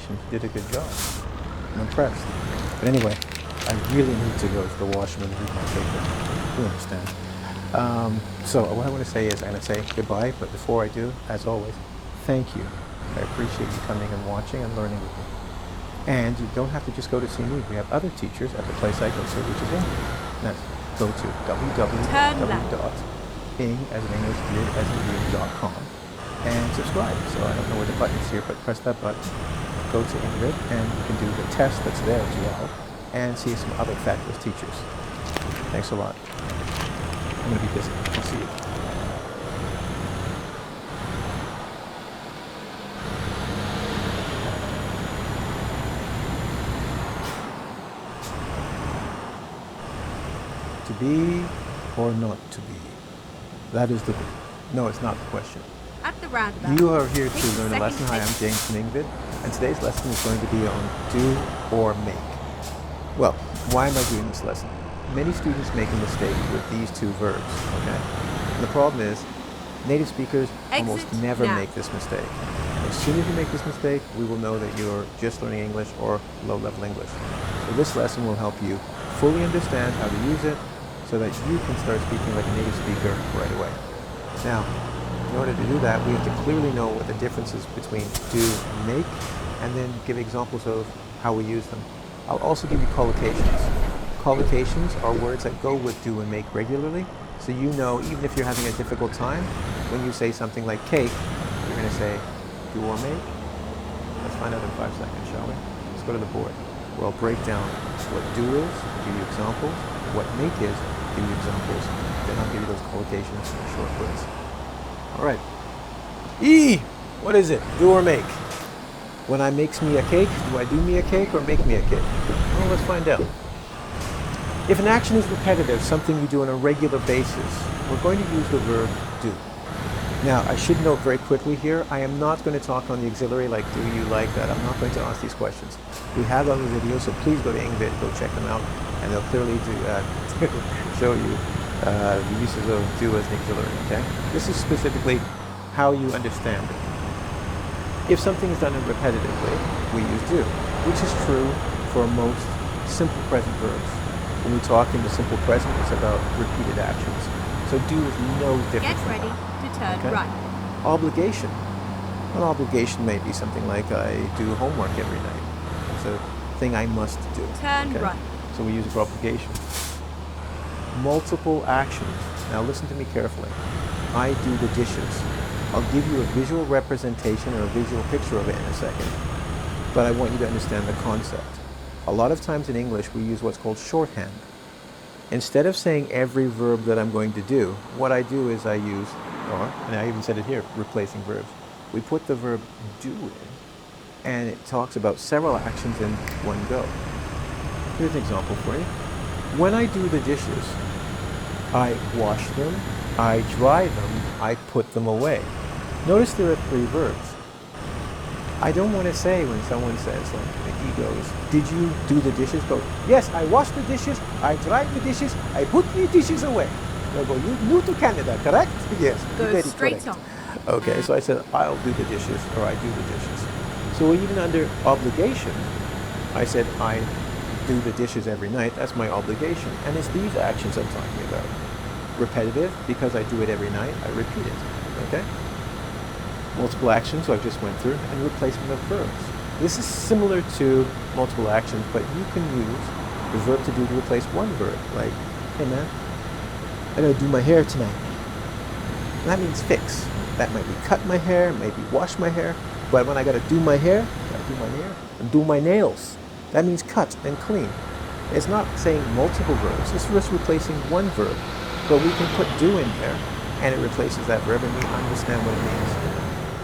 congratulations, you did a good job. I'm impressed. But anyway, I really need to go to the washroom and read my paper. You understand? So what I want to say is I'm going to say goodbye, but before I do, as always, thank you. I appreciate you coming and watching and learning with me. And you don't have to just go to see me. We have other teachers at the place I go to, which is English. That's go to www.ing as in English, grid as in grid.com and subscribe. So I don't know where the button is here, but press that button. Go to Ingrid and you can do the test that's there as well and see some other fabulous teachers. Thanks a lot. I'm going to be busy. I'll see you. To be or not to be? That is the... No, it's not the question. At the roundabout. You are here to learn a lesson. Hi, I'm James from Ingvid, and today's lesson is going to be on do or make. Well, why am I doing this lesson? Many students make a mistake with these two verbs, okay? And the problem is, native speakers almost never make this mistake. As soon as you make this mistake, we will know that you're just learning English or low-level English. So this lesson will help you fully understand how to use it so that you can start speaking like a native speaker right away. Now, in order to do that, we have to clearly know what the difference is between do and make, and then give examples of how we use them. I'll also give you collocations. Collocations are words that go with do and make regularly, so you know even if you're having a difficult time, when you say something like cake, you're going to say do or make. Let's find out in 5 seconds, shall we? Let's go to the board, where I'll break down what do is, give you examples, what make is, give you examples, then I'll give you those collocations in a short quiz. All right. E! What is it? Do or make? When I makes me a cake, do I do me a cake or make me a cake? Well, let's find out. If an action is repetitive, something you do on a regular basis, we're going to use the verb do. Now, I should note very quickly here, I am not going to talk on the auxiliary like do you like that. I'm not going to ask these questions. We have other videos, so please go to Ingvid, go check them out, and they'll clearly show you the uses of do as an auxiliary, okay? This is specifically how you understand it. If something is done in a repetitive way, we use do, which is true for most simple present verbs. When we talk in the simple present, it's about repeated actions. So do is no different. Get ready to turn right. Obligation. An obligation may be something like I do homework every night. It's a thing I must do. Turn right. So we use it for obligation. Multiple actions. Now listen to me carefully. I do the dishes. I'll give you a visual representation or a visual picture of it in a second, but I want you to understand the concept. A lot of times in English we use what's called shorthand. Instead of saying every verb that I'm going to do, what I do is I use, and I even said it here, replacing verbs. We put the verb do in, and it talks about several actions in one go. Here's an example for you. When I do the dishes, I wash them, I dry them, I put them away. Notice there are 3 verbs. I don't want to say when someone says, like, he goes, did you do the dishes? Go, yes, I washed the dishes, I dried the dishes, I put the dishes away. They'll go, you new to Canada, correct? Yes. Go straight on. Okay, so I said, I'll do the dishes, or I do the dishes. So even under obligation, I said, I do the dishes every night. That's my obligation. And it's these actions I'm talking about. Repetitive, because I do it every night, I repeat it. Okay? Multiple actions, so I just went through, and replacement of verbs. This is similar to multiple actions, but you can use the verb to do to replace one verb. Like, hey man, I gotta do my hair tonight. And that means fix. That might be cut my hair, maybe wash my hair, but when I gotta do my hair, and do my nails. That means cut and clean. It's not saying multiple verbs, it's just replacing one verb. But we can put do in there, and it replaces that verb, and we understand what it means.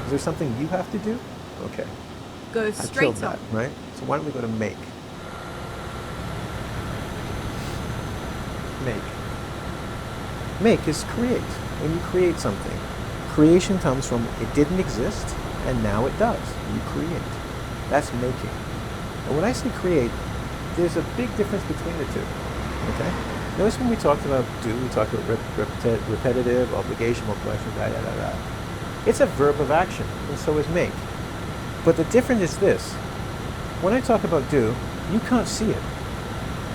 Is there something you have to do? Okay. Go straight that, right? So why don't we go to make? Make. Make is create. When you create something, creation comes from it didn't exist, and now it does. You create. That's making. And when I say create, there's a big difference between the two. Okay? Notice when we talked about do, we talked about repetitive, obligation, multiplication, It's a verb of action, and so is make. But the difference is this. When I talk about do, you can't see it.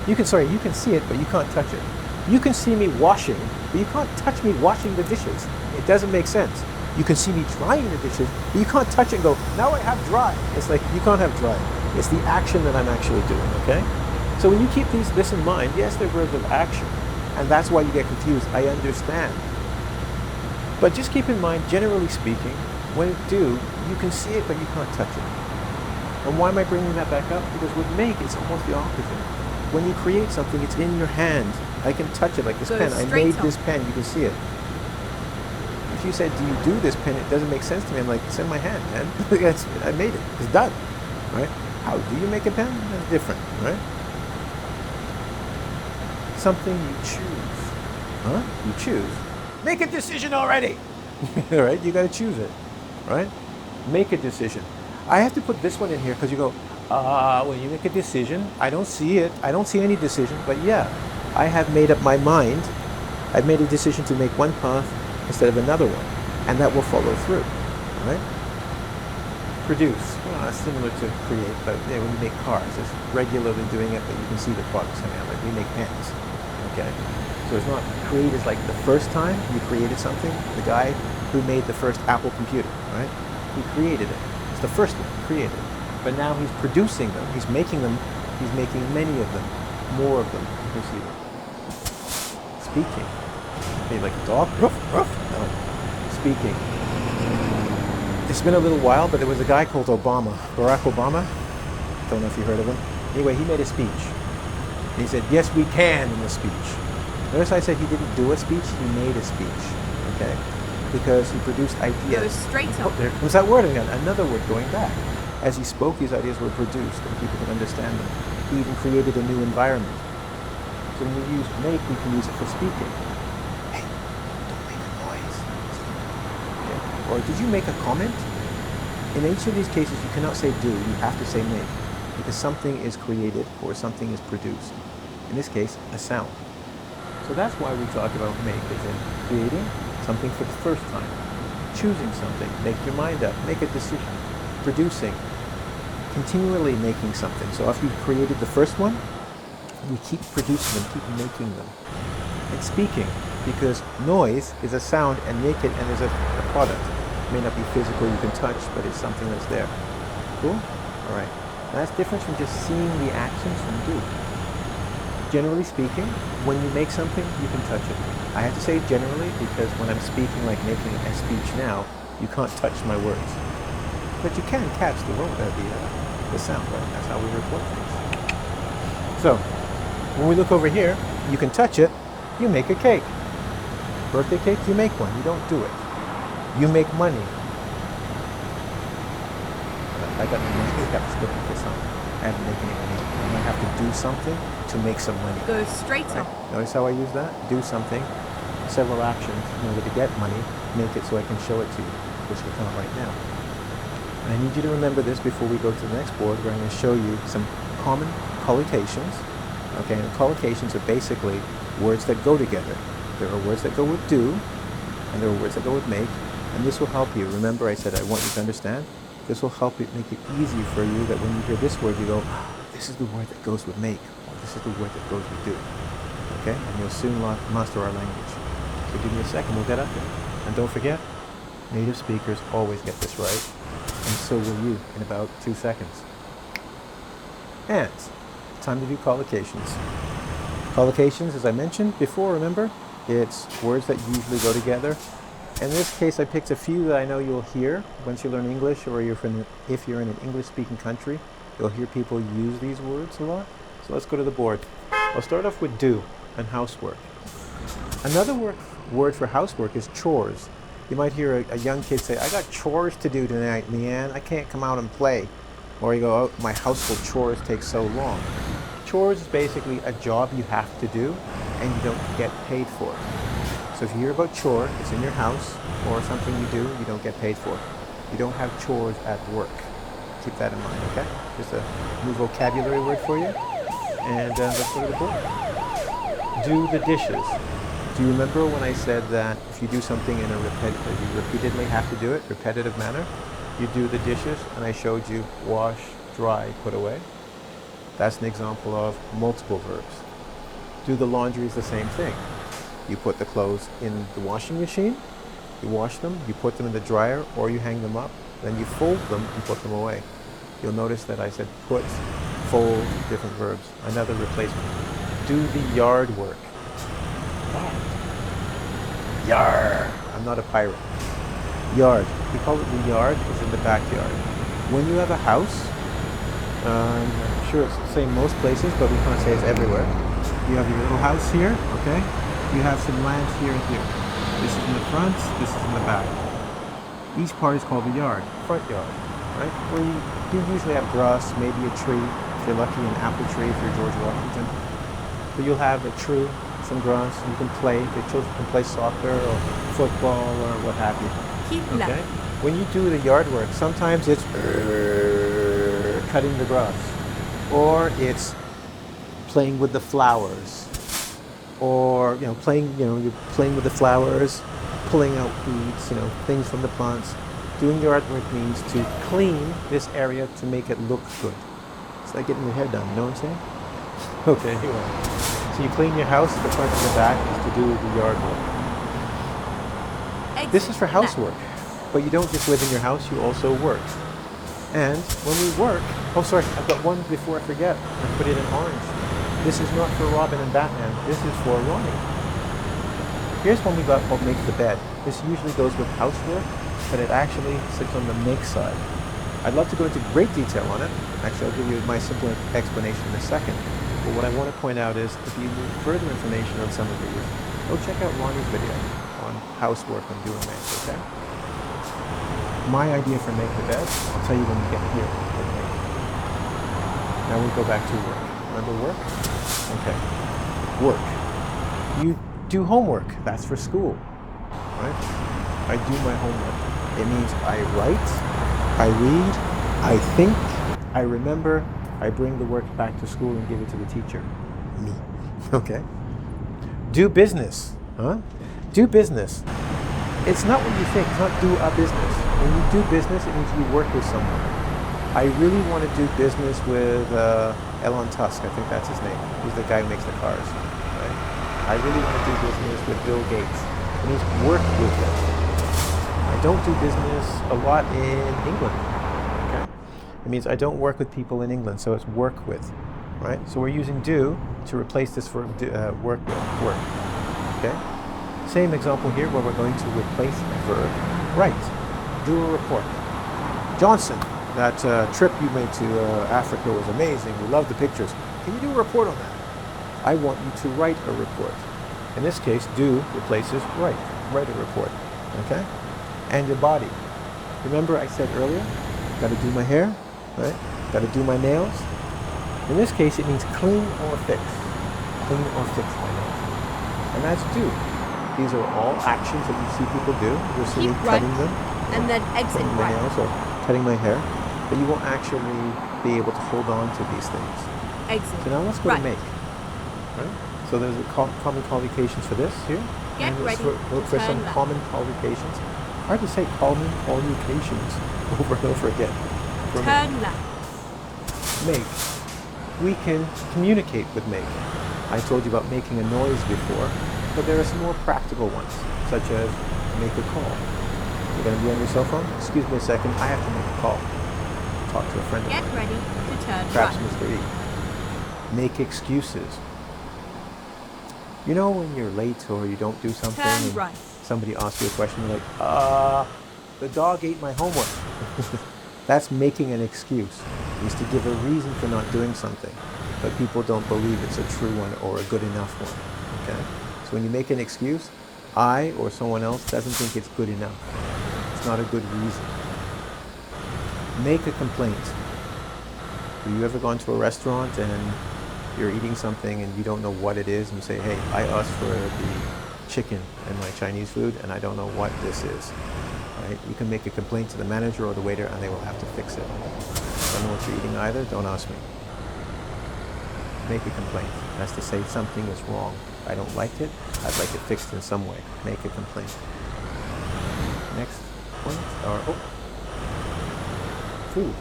You can see it, but you can't touch it. You can see me washing, but you can't touch me washing the dishes. It doesn't make sense. You can see me drying the dishes, but you can't touch it and go, now I have dry. It's like, you can't have dry. It's the action that I'm actually doing, okay? So when you keep this in mind, yes, they're verbs of action, and that's why you get confused. I understand. But just keep in mind, generally speaking, when do, you can see it, but you can't touch it. And why am I bringing that back up? Because with make, it's almost the opposite. When you create something, it's in your hand. I can touch it like this pen. I made this pen, you can see it. If you said, do you do this pen? It doesn't make sense to me. I'm like, it's in my hand, man. I made it, it's done, right? How do you make a pen? That's different, right? Something you choose, huh? You choose. Make a decision already, all right? You gotta choose it, right? Make a decision. I have to put this one in here because you go, when you make a decision, I don't see it. I don't see any decision, but yeah, I have made up my mind. I've made a decision to make one path instead of another one, and that will follow through, right? Produce, well, that's similar to create, but when you make cars, it's regularly doing it, but you can see the products coming out, like we make pens, okay? So it's not create is like the first time you created something, the guy who made the first Apple computer, right? He created it. It's the first one, he created it. But now he's producing them, he's making many of them, more of them, you can see them. Speaking. Maybe like a dog, ruff, ruff, no. Speaking. It's been a little while, but there was a guy called Obama, Barack Obama. Don't know if you heard of him. Anyway, he made a speech. He said, yes, we can in the speech. Notice I said he didn't do a speech, he made a speech, okay? Because he produced ideas. Go straight Oh, there comes that word again, another word going back. As he spoke, these ideas were produced and people could understand them. He even created a new environment. So when we use make, we can use it for speaking. Hey, don't make a noise. Yeah. Or did you make a comment? In each of these cases, you cannot say do, you have to say make. Because something is created or something is produced. In this case, a sound. So that's why we talk about make, as in creating something for the first time. Choosing something, make your mind up, make a decision. Producing, continually making something. So after you've created the first one, you keep producing them, keep making them. And speaking, because noise is a sound and make it, and there's a product. It may not be physical, you can touch, but it's something that's there. Cool? All right. Now that's different from just seeing the actions from do. Generally speaking, when you make something, you can touch it. I have to say generally because when I'm speaking, like making a speech now, you can't touch my words. But you can catch the sound, right? That's how we record things. So, when we look over here, you can touch it, you make a cake. Birthday cake, you make one, you don't do it. You make money. I got the money, I was looking for something. I haven't made any money. And I have to do something to make some money. Go straight Right? on. Notice how I use that? Do something, several actions in order to get money, make it so I can show it to you, which will come right now. And I need you to remember this before we go to the next board, where I'm going to show you some common collocations. Okay, and collocations are basically words that go together. There are words that go with do, and there are words that go with make, and this will help you. Remember I said I want you to understand. This will help it make it easy for you that when you hear this word, you go, this is the word that goes with make, or this is the word that goes with do. Okay, and you'll soon master our language. So give me a second, we'll get up there. And don't forget, native speakers always get this right, and so will you in about 2 seconds. And time to do collocations. Collocations, as I mentioned before, remember, it's words that usually go together. In this case, I picked a few that I know you'll hear once you learn English, or if you're in an English-speaking country, you'll hear people use these words a lot. So let's go to the board. I'll start off with do and housework. Another word for housework is chores. You might hear a young kid say, I got chores to do tonight, Leanne. I can't come out and play. Or you go, oh, my household chores take so long. Chores is basically a job you have to do and you don't get paid for. So if you hear about chore, it's in your house or something you do, you don't get paid for. You don't have chores at work. Keep that in mind, okay? Just a new vocabulary word for you. And let's go to the board. Do the dishes. Do you remember when I said that if you do something in a you repeatedly have to do it, repetitive manner? You do the dishes, and I showed you wash, dry, put away. That's an example of multiple verbs. Do the laundry is the same thing. You put the clothes in the washing machine, you wash them, you put them in the dryer, or you hang them up, then you fold them and put them away. You'll notice that I said put, fold, different verbs. Another replacement. Do the yard work. Yar! I'm not a pirate. Yard. We call it the yard. It's in the backyard. When you have a house, I'm sure it's the same most places, but we can't say it's everywhere. You have your little house here, okay? You have some land here and here. This is in the front, this is in the back. Each part is called the yard, front yard, right? Where you do usually have grass, maybe a tree, if you're lucky, an apple tree if you're George Washington. But you'll have a tree, some grass, you can play, the children can play soccer or football or what have you. Okay? When you do the yard work, sometimes it's cutting the grass, or it's playing with the flowers, or you're playing with the flowers, pulling out weeds, things from the plants. Doing yard work means to clean this area to make it look good. It's like getting your hair done, you know what I'm saying? Okay, anyway. So you clean your house, the front and the back is to do the yard work. This is for housework, but you don't just live in your house, you also work. And when we work, oh sorry, I've got one before I forget. I put it in orange. This is not for Robin and Batman, this is for Ronnie. Here's one we got called Make the Bed. This usually goes with housework, but it actually sits on the make side. I'd love to go into great detail on it. Actually, I'll give you my simple explanation in a second. But what I want to point out is, if you need further information on some of these, go check out Ronnie's video on housework and doing makes, okay? My idea for Make the Bed, I'll tell you when we get here. Now we go back to work. Remember work? Okay. Work. You do homework. That's for school, right? I do my homework. It means I write, I read, I think, I remember, I bring the work back to school and give it to the teacher. Me. Okay? Do business. Huh? Do business. It's not what you think. It's not do a business. When you do business, it means you work with someone. I really want to do business with Elon Tusk. I think that's his name. He's the guy who makes the cars. Right? I really want to do business with Bill Gates. It means work with him. I don't do business a lot in England. Okay? It means I don't work with people in England, so it's work with. Right? So we're using do to replace this verb work with. Work. Okay? Same example here where we're going to replace the verb write. Do a report. Johnson, that trip you made to Africa was amazing. We love the pictures. Can you do a report on that? I want you to write a report. In this case, do replaces write. Write a report. Okay? And your body. Remember I said earlier, got to do my hair, right? Got to do my nails. In this case, it means clean or fix. Clean or fix my nails. And that's do. These are all actions that you see people do. You'll see me cutting them. And then exit cutting my nails or cutting my hair. But you won't actually be able to hold on to these things. Exit. So now let's go to make. Right? So there's a common collocations for this here. Get and ready look for some left. common collocations. Hard to say common collocations over and over again. Turn left. Make. We can communicate with make. I told you about making a noise before, but there are some more practical ones, such as make a call. You're going to be on your cell phone? Excuse me a second, I have to make a call. Talk to a friend of Get mine. ready to turn Perhaps right. Mr. E. Make excuses. You know when you're late or you don't do something Turn and right. somebody asks you a question, you're like, the dog ate my homework. That's making an excuse. It's to give a reason for not doing something, but people don't believe it's a true one or a good enough one. Okay? So when you make an excuse, I or someone else doesn't think it's good enough. It's not a good reason. Make a complaint. Have you ever gone to a restaurant and you're eating something and you don't know what it is and you say, hey, I asked for the chicken in my Chinese food and I don't know what this is. Right? You can make a complaint to the manager or the waiter and they will have to fix it. I don't know what you're eating either, don't ask me. Make a complaint. That's to say something is wrong. I don't like it, I'd like it fixed in some way. Make a complaint. Next point, food.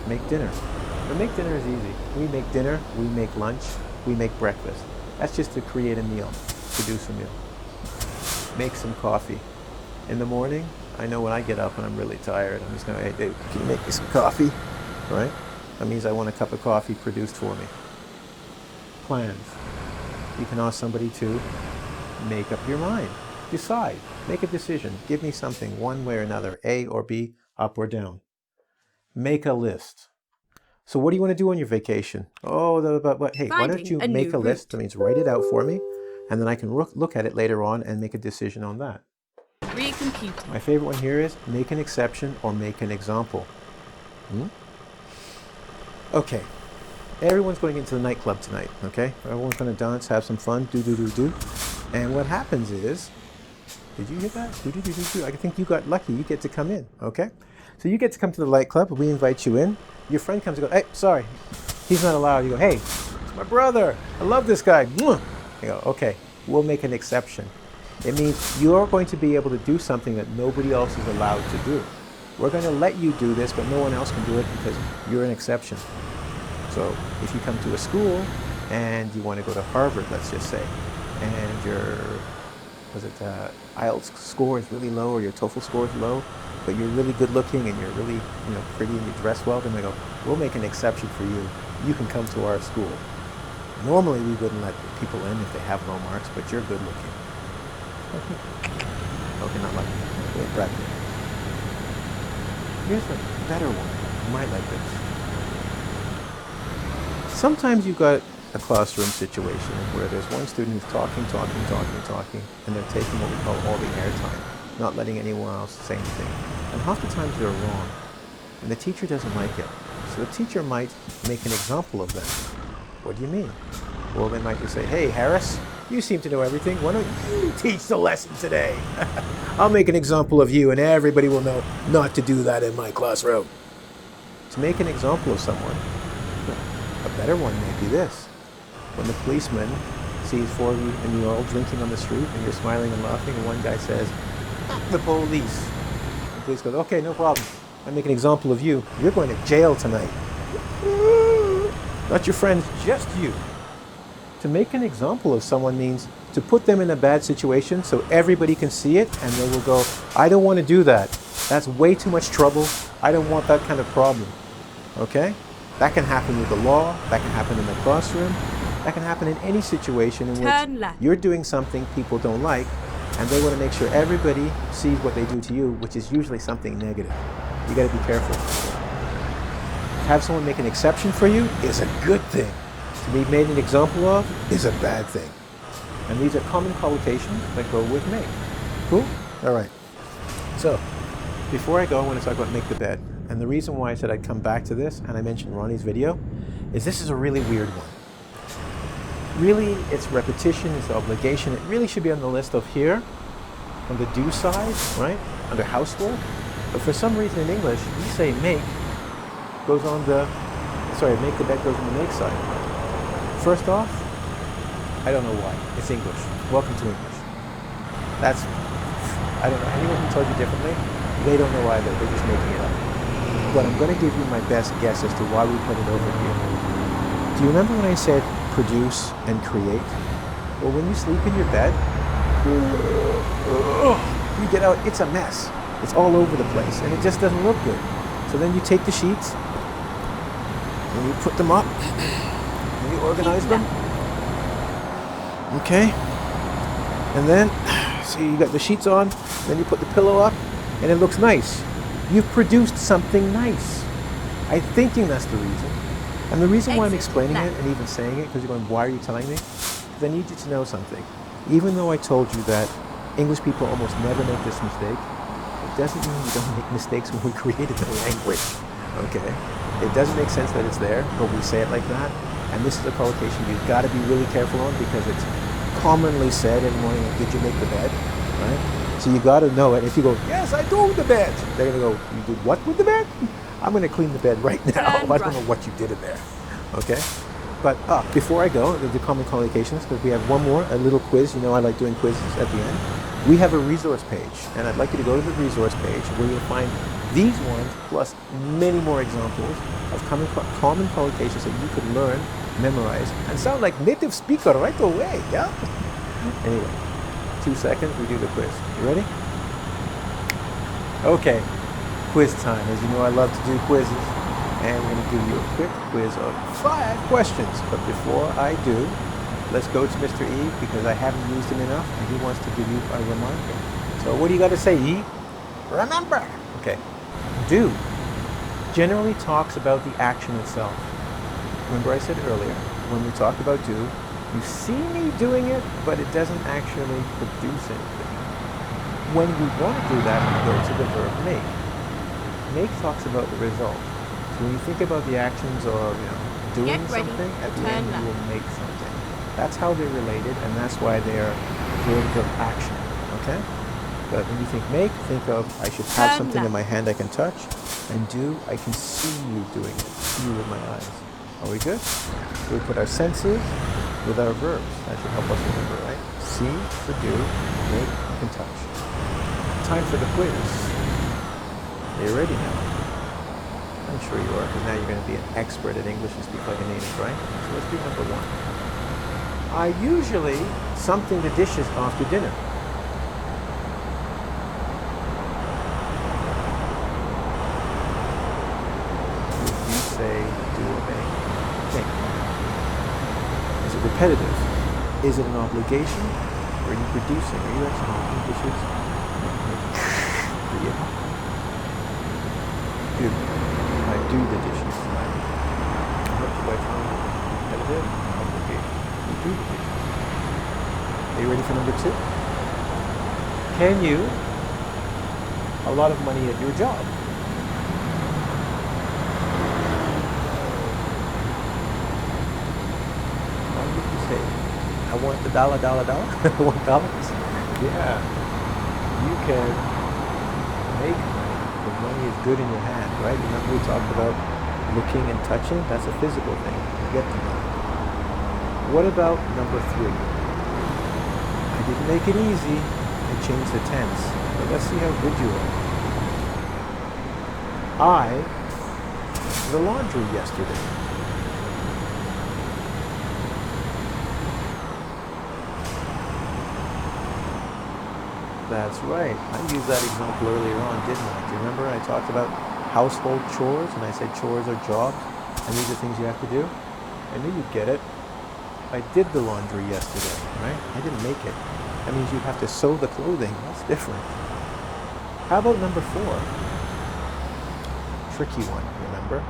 Make dinner. But make dinner is easy. We make dinner, we make lunch, we make breakfast. That's just to create a meal, produce a meal. Make some coffee. In the morning, I know when I get up and I'm really tired, I'm just going, hey, Dave, can you make me some coffee? Right? That means I want a cup of coffee produced for me. Plans. You can ask somebody to make up your mind. Decide. Make a decision. Give me something one way or another, A or B, up or down. Make a list. So what do you want to do on your vacation? Oh, but hey, why don't you make a list? That means write it out for me, and then I can look at it later on and make a decision on that. Recomputing. My favorite one here is make an exception or make an example. Okay. Everyone's going into the nightclub tonight, okay? Everyone's going to dance, have some fun, do. And what happens is, did you hear that? Do. I think you got lucky. You get to come in, okay? So you get to come to the nightclub. We invite you in. Your friend comes and goes, hey, sorry, he's not allowed. You go, hey, it's my brother. I love this guy. You go, okay, we'll make an exception. It means you're going to be able to do something that nobody else is allowed to do. We're going to let you do this, but no one else can do it because you're an exception. So if you come to a school and you want to go to Harvard, let's just say, and your IELTS score is really low or your TOEFL score is low, but you're really good looking and you're really pretty and you dress well, then they go, we'll make an exception for you. You can come to our school. Normally we wouldn't let people in if they have low marks, but you're good looking. Okay, not like wait, Brad. Here's a better one. You might like this. Sometimes you've got a classroom situation where there's one student who's talking, and they're taking what we call all the airtime, not letting anyone else say anything. And half the times they're wrong, and the teacher doesn't like it. So the teacher might make an example of them. What do you mean? Well, they might just say, hey, Harris, you seem to know everything. Why don't you teach the lesson today? I'll make an example of you, and everybody will know not to do that in my classroom. To make an example of someone, a better one may be this. When the policeman sees four of you and you're all drinking on the street and you're smiling and laughing, and one guy says, the police. The police goes, okay, no problem. I make an example of you. You're going to jail tonight. Not your friends, just you. To make an example of someone means to put them in a bad situation so everybody can see it and they will go, I don't want to do that. That's way too much trouble. I don't want that kind of problem. Okay? That can happen with the law. That can happen in the classroom. That can happen in any situation in which you're doing something people don't like, and they want to make sure everybody sees what they do to you, which is usually something negative. You got to be careful. Have someone make an exception for you is a good thing. To be made an example of is a bad thing. And these are common collocations that go with make. Cool? All right. So, before I go, I want to talk about make the bed. And the reason why I said I'd come back to this, and I mentioned Ronnie's video, is this is a really weird one. Really, it's repetition, it's obligation. It really should be on the list of here, on the do side, right? Under housework. But for some reason in English, we say make goes on the, make the bed goes on the make side. First off, I don't know why. It's English. Welcome to English. I don't know, anyone who told you differently, they don't know either. They're just making it up. But I'm going to give you my best guess as to why we put it over here. Do you remember when I said produce and create? Well, when you sleep in your bed, you get out, it's a mess. It's all over the place, and it just doesn't look good. So then you take the sheets, and you put them up, and you organize them. Okay? And then, so you got the sheets on, then you put the pillow up, and it looks nice. You've produced something nice. I'm thinking that's the reason. And the reason why I'm explaining it and even saying it, because you're going, why are you telling me? Because I need you to know something. Even though I told you that English people almost never make this mistake, it doesn't mean we don't make mistakes when we created the language. Okay? It doesn't make sense that it's there, but we say it like that. And this is a collocation you've got to be really careful on because it's commonly said in the morning, did you make the bed? Right? So you got to know it. If you go, yes, I do the bed, they're going to go, you did what with the bed? I'm going to clean the bed right now. I don't know what you did in there. Okay? But before I go, the common collocations, because we have one more, a little quiz. You know I like doing quizzes at the end. We have a resource page, and I'd like you to go to the resource page where you'll find These ones, plus many more examples of common collocations that you could learn, memorize, and sound like native speaker right away, yeah? Anyway, 2 seconds, we do the quiz. You ready? Okay, quiz time. As you know, I love to do quizzes. And I'm going to give you a quick quiz of 5 questions. But before I do, let's go to Mr. E because I haven't used him enough and he wants to give you a reminder. So what do you got to say, E? Remember. Okay. Do generally talks about the action itself. Remember I said earlier, when we talked about do, you see me doing it, but it doesn't actually produce anything. When we want to do that, we go to the verb make. Make talks about the result. So when you think about the actions of doing something, at the end you will make something. That's how they're related, and that's why they're verbs of action. Okay? But when you think make, think of I should have something in my hand I can touch, and do, I can see you doing it. See you with my eyes. Are we good? So we put our senses with our verbs. That should help us remember, right? See for do, make, I can touch. Time for the quiz. Are you ready now? I'm sure you are, because now you're going to be an expert at English and speak like a native, right? So let's do number 1. I usually something the dishes after dinner. You say do or make. Think. Is it repetitive? Is it an obligation? Or are you producing? Are you actually making dishes? Yeah. Do. I do the dishes. What do I find repetitive? Obligation. You do the dishes. Are you ready for number 2? Can you a lot of money at your job? Why would you say, I want the dollar? I want dollars? Yeah. You can make money. The money is good in your hand, right? Remember we talked about looking and touching? That's a physical thing. You get the money. What about number 3? I didn't make it easy. I changed the tense. But let's see how good you are. I did the laundry yesterday. That's right. I used that example earlier on, didn't I? Do you remember I talked about household chores and I said chores are jobs and these are things you have to do? I knew you'd get it. I did the laundry yesterday, right? I didn't make it. That means you have to sew the clothing. That's different. How about number 4? Tricky one, remember?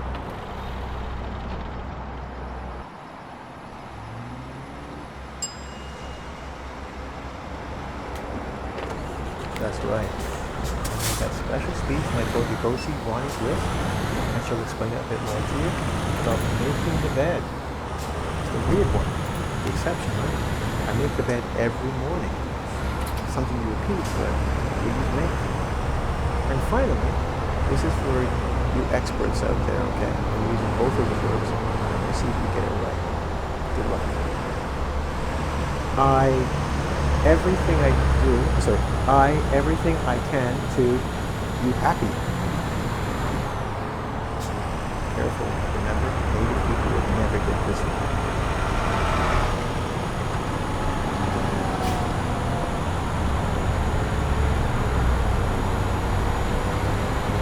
That's right. That special speech my Toby Kosi Bonnie's with, and she'll explain it a bit more to you, about making the bed. It's the weird one, the exception, right? I make the bed every morning. Something you repeat, but we use make. And finally, this is for you experts out there, okay? I'm using both of the verbs, and we'll see if you get it right. Good luck. Everything I can to you happy. Careful, remember, native people would never get this one.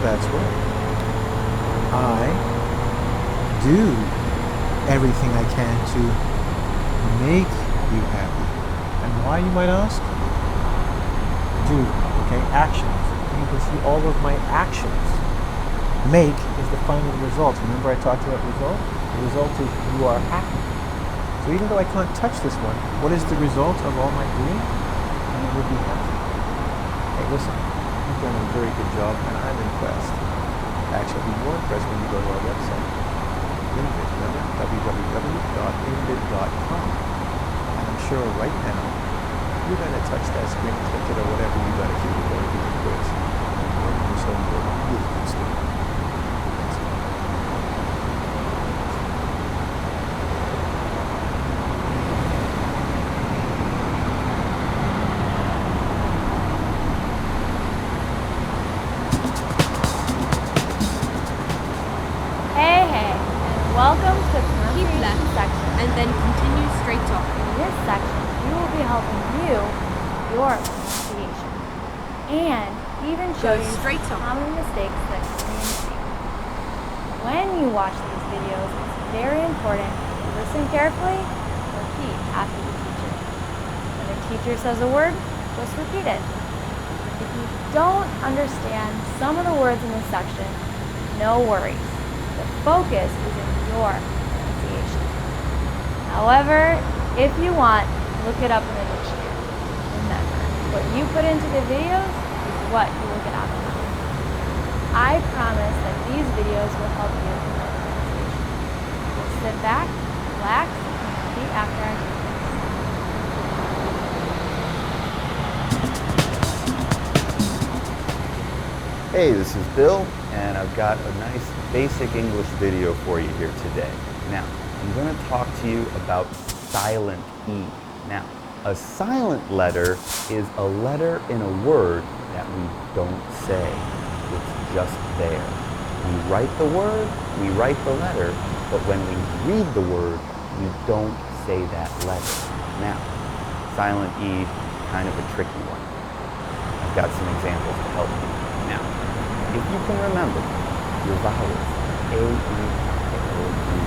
That's right. I do everything I can to make you happy. And why, you might ask? Do, okay, actions. You can see all of my actions. Make is the final result. Remember I talked about result? The result is you are happy. So even though I can't touch this one, what is the result of all my doing? You will be happy. Hey, listen, you've done a very good job and I'm impressed. Actually, be more impressed when you go to our website. Invid, remember? www.invid.com. And I'm sure right now, you're going to touch that screen, click it, or whatever you got to do before you do the quiz. So you're a really good student. and then continue straight on. In this section, we will be helping you with your pronunciation and even show Go you straight some on. common mistakes that Koreans make. When you watch these videos, it's very important to listen carefully and repeat after the teacher. When the teacher says a word, just repeat it. If you don't understand some of the words in this section, no worries. The focus is in your pronunciation. However, if you want, look it up in the dictionary. Remember, what you put into the videos is what you will get out of them. I promise that these videos will help you in your pronunciation. Just sit back, relax, and repeat after I do. Hey, this is Bill, and I've got a nice basic English video for you here today. Now, I'm going to talk to you about silent E. Now, a silent letter is a letter in a word that we don't say. It's just there. We write the word, we write the letter, but when we read the word, we don't say that letter. Now, silent E, kind of a tricky one. I've got some examples to help you. Now, if you can remember your vowels, A, E, I, O, U.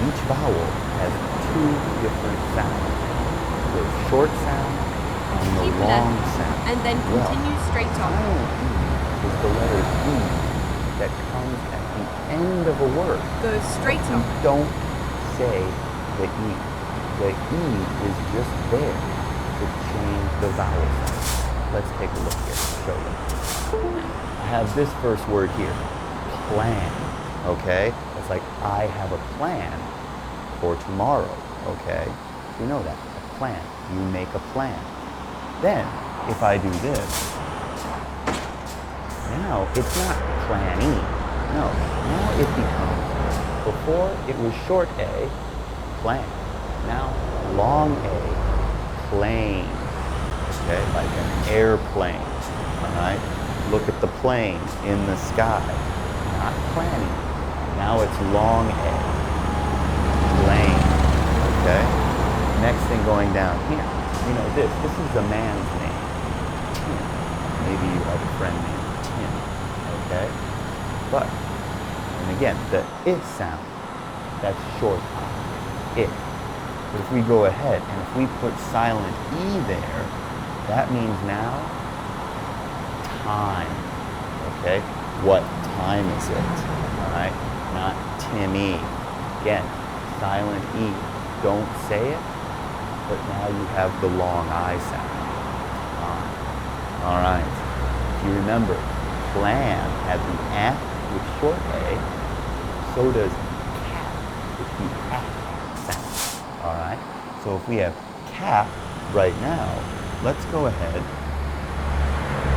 Each vowel has two different sounds. The short sound and the Keep long left, sound. and then continue straight on. Silent E is the letter E that comes at the end of a word. Go straight You on. don't say the E. The E is just there to change the vowel sound. Let's take a look here and show you. I have this first word here, plan, okay? It's like, I have a plan for tomorrow, okay? You know that, a plan. You make a plan. Then, if I do this, now it's not plan E. No, now it becomes, before it was short A, plan. Now, long A, plane. Okay, like an airplane, all right? Look at the plane in the sky, not planning. Now it's long A, plane, okay? Next thing going down here, you know this is a man's name, Tim. Maybe you have a friend named Tim, okay? But, and again, the I sound, that's short I, it. But if we go ahead and if we put silent E there, that means now time, okay? What time is it, all right? Not Timmy. Again, silent E. Don't say it, but now you have the long I sound. All right. If you remember, plan had the A with short A, so does cap with the A sound, all right? So if we have cap right now, let's go ahead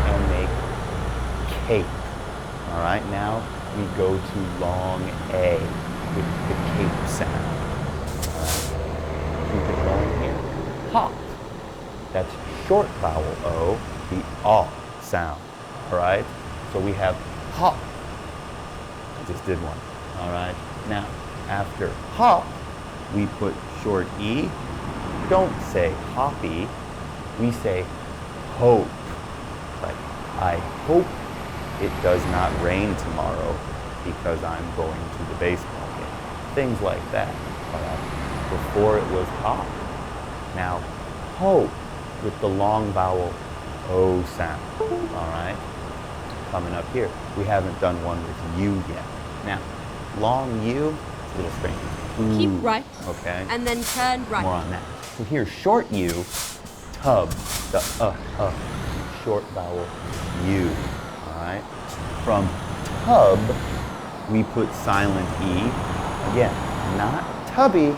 and make cape. All right, now we go to long A with the cape sound. All right, keep it going here. Hop, that's short vowel O, the A sound. All right, so we have hop. I just did one. All right, now after hop, we put short E. Don't say hoppy. We say hope, like I hope it does not rain tomorrow because I'm going to the baseball game. Things like that, all right? Before it was hop. Now, hope with the long vowel O sound, all right? Coming up here, we haven't done one with U yet. Now, long U, it's a little strange. Ooh, Keep right, okay? and then turn right. More on that. So here, short U, tub, the short vowel U, all right? From tub, we put silent E. Again, not tubby,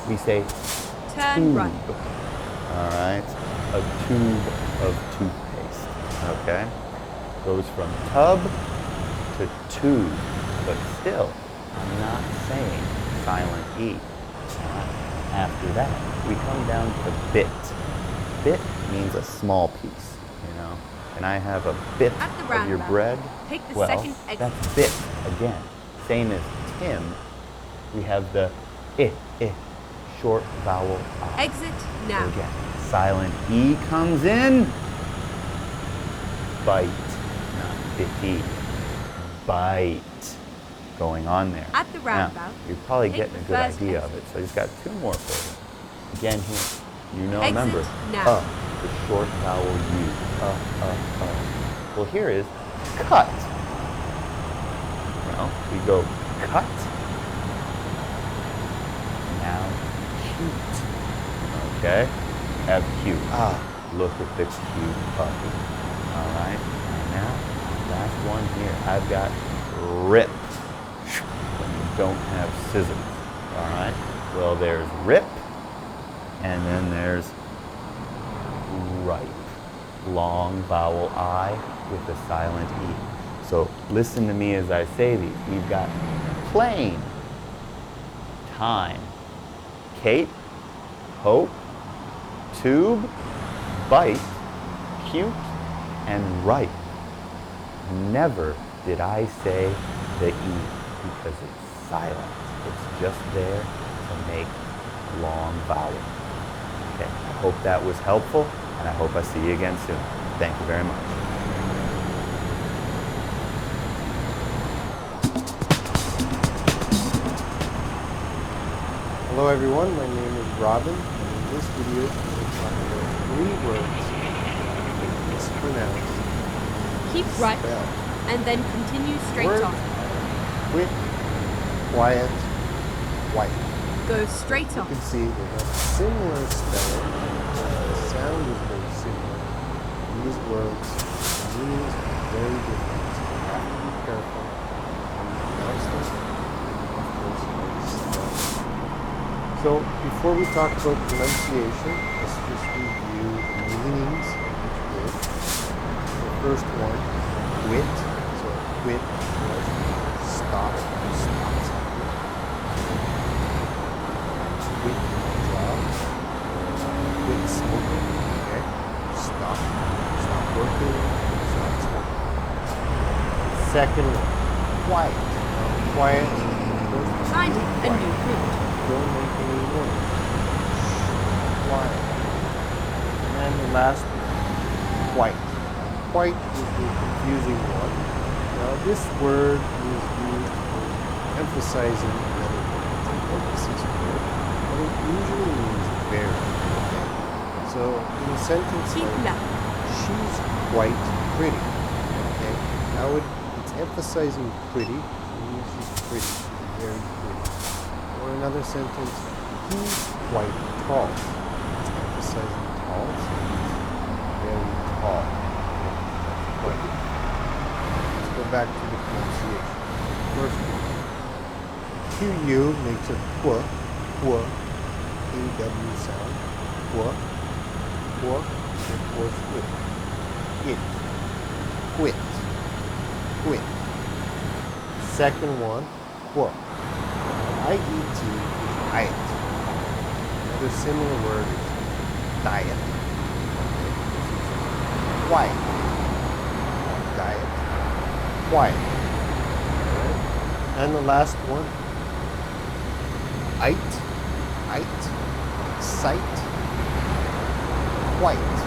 we say Turn tube, right. all right? A tube of toothpaste, okay? Goes from tub to tube, but still, I'm not saying silent E. All right. After that, we come down to bit. Bit means a small piece, you know? And I have a bit At the of your roundabout, bread. take the Well, second exit. that's bit again. Same as Tim, we have the I. Short vowel I. Exit now. Again, silent E comes in. Bite, not bitty. Bite. Going on there. At the roundabout, Now, you're probably take getting a the good first idea of exit. it, so I just got two more for you. Again here, you know, Exit remember, now. the short vowel U. Well, here is cut. Well, we go cut. Now, cute. Okay? Have cute. Look at the cute puppy. All right? And now, last one here. I've got rip. When you don't have scissors. All right? Well, there's rip, and then there's ripe. Long vowel I with a silent E. So listen to me as I say these. We've got plain, time, cape, hope, tube, bite, cute, and ripe. Never did I say the E because it's silent. It's just there to make long vowels. Okay, I hope that was helpful, and I hope I see you again soon. Thank you very much. Hello everyone, my name is Robin, and in this video we will talk about 3 words that are mispronounced, Keep right spelled. and then continue straight Words on. are quick, quiet, white. Go straight You on. can see they have similar spelling, the sound is very similar. These words, the meanings are very different, so you have to be careful when you pronounce them, and of course how you spell them. So before we talk about pronunciation, let's just review the meanings of each word. The first one, quit. So quit was stop, stop something. Quit a job, quit smoking, okay? Stop working, stop smoking. Second one, quiet. Quiet, Finding a new route. don't make any noise. Quiet. And then the last one, white. White is the confusing one. Now this word is used for emphasizing another word. It's an emphasis word, but it usually means very. Okay? So in a sentence Keep like, left. she's quite pretty. Okay? Now it's emphasizing pretty. It means she's pretty. She's very pretty. Or another sentence, he's quite tall. It's emphasizing tall, so he's very tall. Okay, that's quite. Let's go back to the pronunciation. First one. QU makes a qu, AW sound. Qu, and of course it. It, quit, quit. Second one, qu. IET is diet. Another similar word is diet. Quiet. Diet. Quiet. Alright. And the last one, sight, white.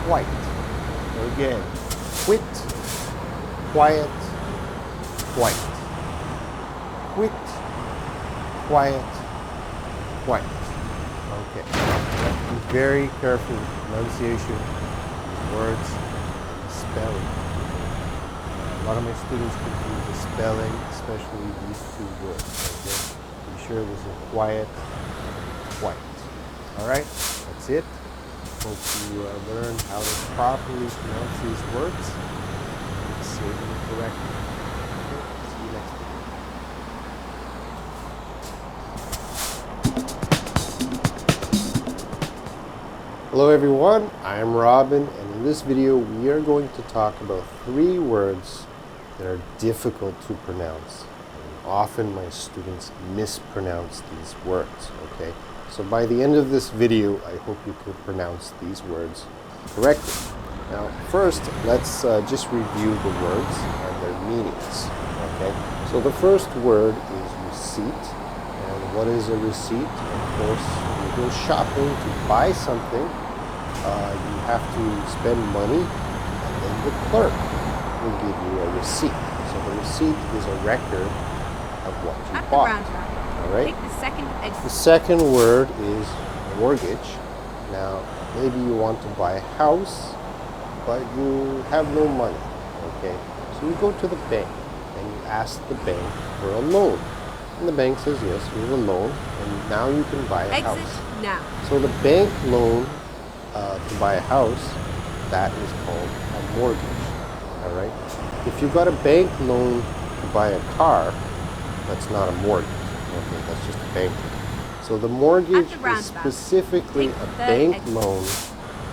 White. So again, quit, quiet, white. Quit, quiet, quiet. Okay. Be very careful with pronunciation, words, and the spelling. A lot of my students confuse the spelling, especially these 2 words. Okay. Be sure this is quiet, white. All right. That's it. Hope you learn how to properly pronounce these words and say them correctly. Okay. See you next time. Hello everyone, I'm Robin, and in this video we are going to talk about 3 words that are difficult to pronounce. And often my students mispronounce these words, okay? So by the end of this video, I hope you can pronounce these words correctly. Now first, let's just review the words and their meanings, okay? So the first word is receipt, and what is a receipt? Of course, when you go shopping to buy something, you have to spend money, and then the clerk will give you a receipt. So the receipt is a record of what you At the bought. roundabout, All right. take the second The exit. second word is mortgage. Now, maybe you want to buy a house, but you have no money. Okay, so you go to the bank and you ask the bank for a loan, and the bank says yes, you have a loan, and now you can buy a Exit house. now. So the bank loan to buy a house, that is called a mortgage. All right. If you got a bank loan to buy a car, that's not a mortgage. Okay, that's just a bank loan. So the mortgage is roundabout, specifically take a the bank exit. loan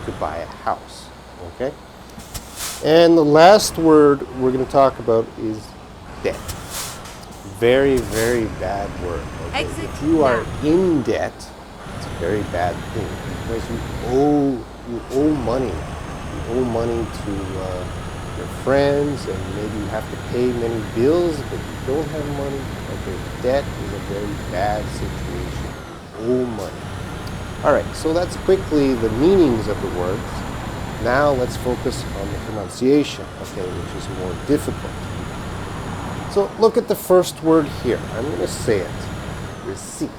to buy a house. Okay. And the last word we're going to talk about is debt. Very, very bad word. Okay? Exit If you are now. in debt, it's a very bad thing because you owe money. You owe money to your friends, and maybe you have to pay many bills, but you don't have money. Okay, debt is a very bad situation. You owe money. All right, so that's quickly the meanings of the words. Now let's focus on the pronunciation, okay, which is more difficult. So look at the first word here. I'm going to say it. Receipt.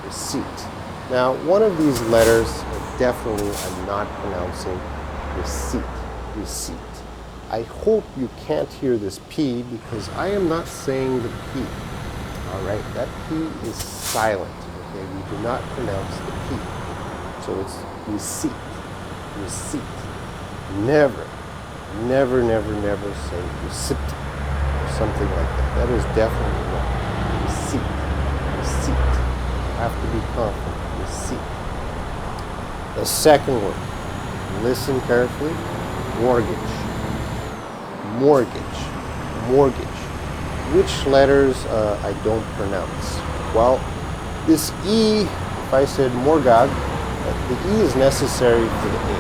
Receipt. Now, one of these letters, definitely I'm not pronouncing receipt. Receipt. I hope you can't hear this P because I am not saying the P. All right, that P is silent. Okay, we do not pronounce the P. So it's receipt. Receipt. Never, never, never, never say receipt or something like that. That is definitely wrong. Receipt. Receipt. You have to be confident. Receipt. The second word. Listen carefully. Mortgage. Mortgage. Mortgage. Which letters I don't pronounce? Well, this E, if I said mortgage, the E is necessary for the A.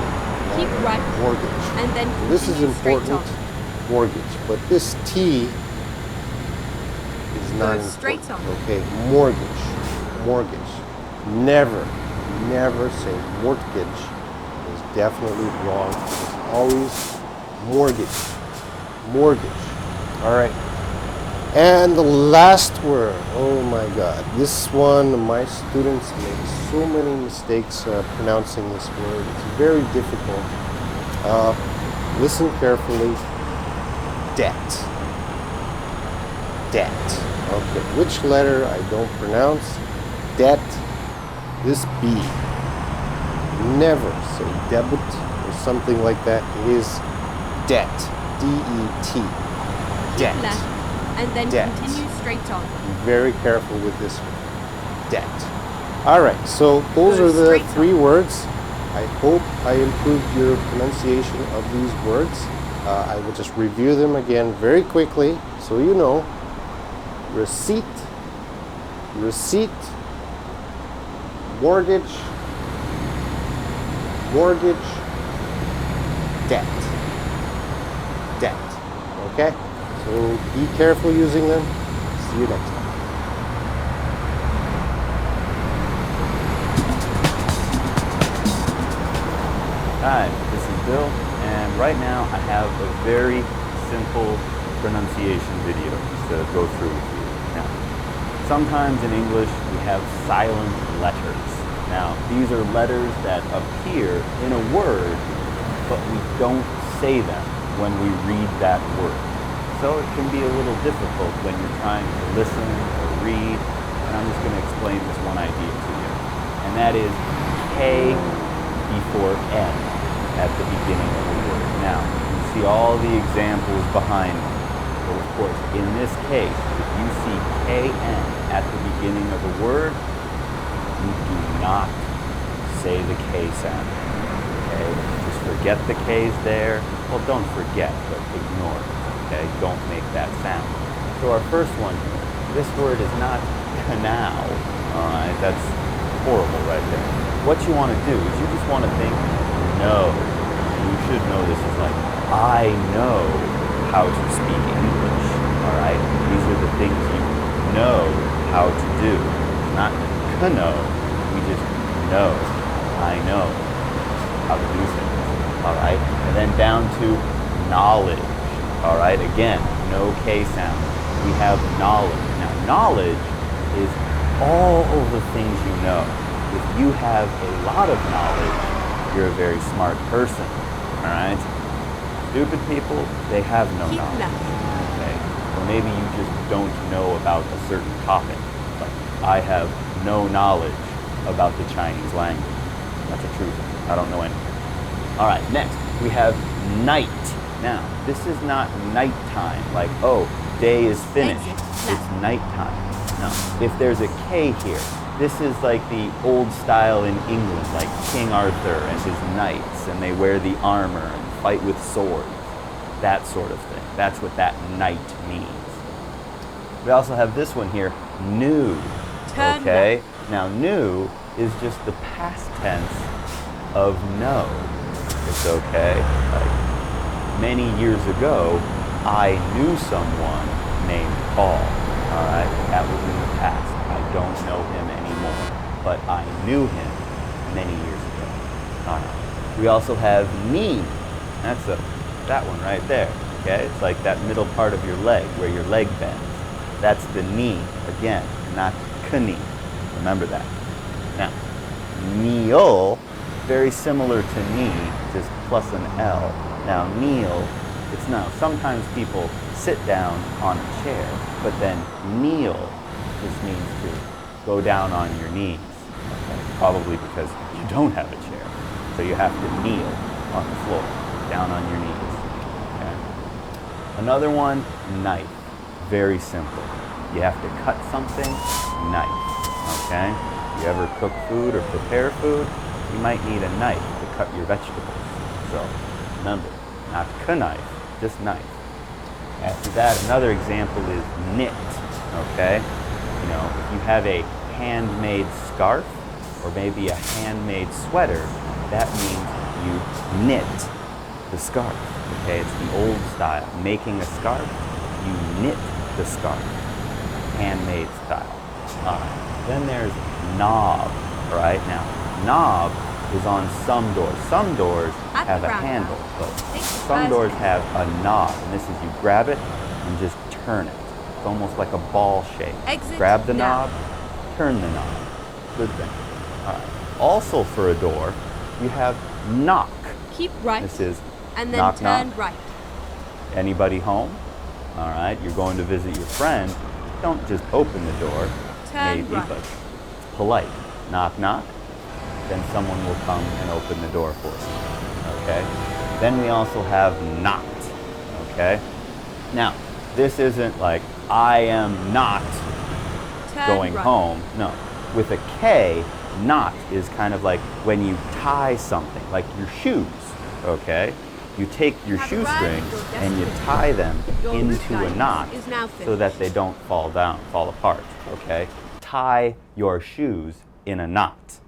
Keep right, Mortgage. and then This is continue straight important. on. Mortgage. But this T is not Go straight important. on. Okay, mortgage. Mortgage. Never, never say mortgage. Is definitely wrong. It's always mortgage. Mortgage. All right. And the last word, oh my God, this one, my students make so many mistakes pronouncing this word. It's very difficult. Listen carefully. Debt. Debt. Okay, which letter I don't pronounce? Debt. This B. Never say debit or something like that. It is debt. D-E-T. Debt. Keep left, and then Debt. continue straight on. Be very careful with this one. Debt. All right, so those Go are the straight on. 3 words. I hope I improved your pronunciation of these words. I will just review them again very quickly so you know. Receipt, receipt, mortgage, mortgage, debt. Debt. Okay? So be careful using them. See you next time. Hi, this is Bill, and right now I have a very simple pronunciation video to go through with you. Now, sometimes in English we have silent letters. Now, these are letters that appear in a word, but we don't say them when we read that word. So it can be a little difficult when you're trying to listen or read, and I'm just going to explain this one idea to you. And that is K before N at the beginning of a word. Now, you see all the examples behind me. But of course, in this case, if you see KN at the beginning of a word, you do not say the K sound. Okay? Just forget the K's there. Well, don't forget, but ignore it. Okay? Don't make that sound. So our first one here, this word is not canal. Alright, that's horrible right there. What you want to do is you just want to think, no. You should know this is like, I know how to speak English. Alright? These are the things you know how to do. not know. We just know. I know how to do things. All right? And then down to knowledge. All right? Again, no K sound. We have knowledge. Now, knowledge is all of the things you know. If you have a lot of knowledge, you're a very smart person. All right? Stupid people, they have no Keep knowledge. left. Okay? Or maybe you just don't know about a certain topic. Like, I have no knowledge about the Chinese language. That's a truth. I don't know anything. All right, next we have night. Now, this is not nighttime, like, oh, day is finished. Exit. It's nighttime. No, if there's a K here, this is like the old style in England, like King Arthur and his knights, and they wear the armor and fight with swords. That sort of thing. That's what that night means. We also have this one here, new. Turn Okay? Now, new is just the past tense of know. It's okay. Like, many years ago, I knew someone named Paul. All right? That was in the past. I don't know him anymore, but I knew him many years ago. All right. We also have knee. That's that one right there. Okay? It's like that middle part of your leg, where your leg bends. That's the knee, again, not knee. Remember that. Now, kneel, very similar to knee, just plus an L. Now, kneel, it's now, sometimes people sit down on a chair, but then kneel just means to go down on your knees. Okay? Probably because you don't have a chair. So you have to kneel on the floor, down on your knees. Okay? Another one, knife. Very simple. You have to cut something, knife. Okay? You ever cook food or prepare food, you might need a knife to cut your vegetables. So remember, not knife, just knife. After that, another example is knit. Okay? You know, if you have a handmade scarf or maybe a handmade sweater, that means you knit the scarf. Okay? It's the old style. Making a scarf, you knit the scarf. Handmade style. Then there's knob, right? Now, knob is on some doors. Some doors have a handle, but some doors have a knob. And this is, you grab it and just turn it. It's almost like a ball shape. Exit Grab the now. knob, turn the knob. Good thing. All right. Also for a door, you have knock. Keep right. This is and then knock, turn knock. right. Anybody home? All right, you're going to visit your friend. Don't just open the door, Turn maybe, right. but it's polite. Knock, knock. Then someone will come and open the door for you. Okay? Then we also have knocked. Okay? Now, this isn't like, I am not Turn going right. home. No. With a K, knot is kind of like when you tie something, like your shoes. Okay? You take your have arrived shoestrings at your and you destination. tie them Your route into a guidance knot is now so that they don't fall apart. Okay? Tie your shoes in a knot.